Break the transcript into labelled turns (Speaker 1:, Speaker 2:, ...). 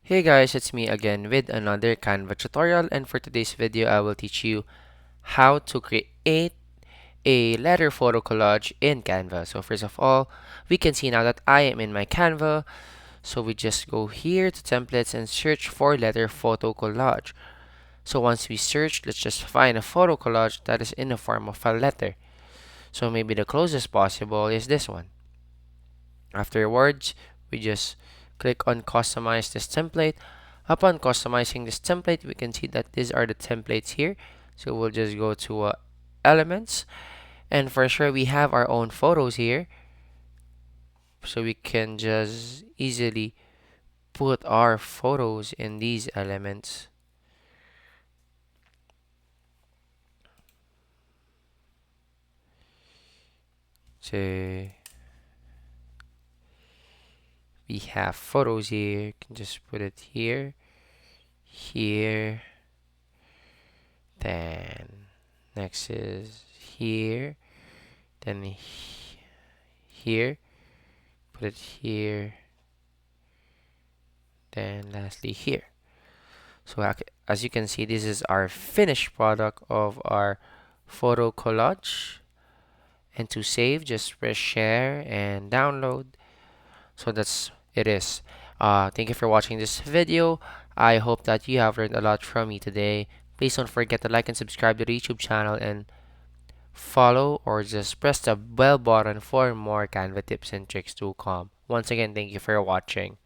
Speaker 1: Hey guys, it's me again with another Canva tutorial, and for today's video I will teach you how to create a letter photo collage in Canva. So first of all, we can see now that I am in my Canva. So we just go here to templates and search for letter photo collage. So once we search, let's just find a photo collage that is in the form of a letter. So maybe the closest possible is this one. Afterwards, we just click on customize this template. Upon customizing this template, we can see that these are the templates here. So we'll just go to elements, and for sure we have our own photos here. So we can just easily put our photos in these elements. So we have photos here. You can just put it here, here, then next is here, then here, put it here, then lastly here. So as you can see, this is our finished product of our photo collage. And to save, just press share and download. So that's it is. Thank you for watching this video. I hope that you have learned a lot from me today. Please don't forget to like and subscribe to the YouTube channel and follow or just press the bell button for more Canva tips and tricks to come. Once again, thank you for watching.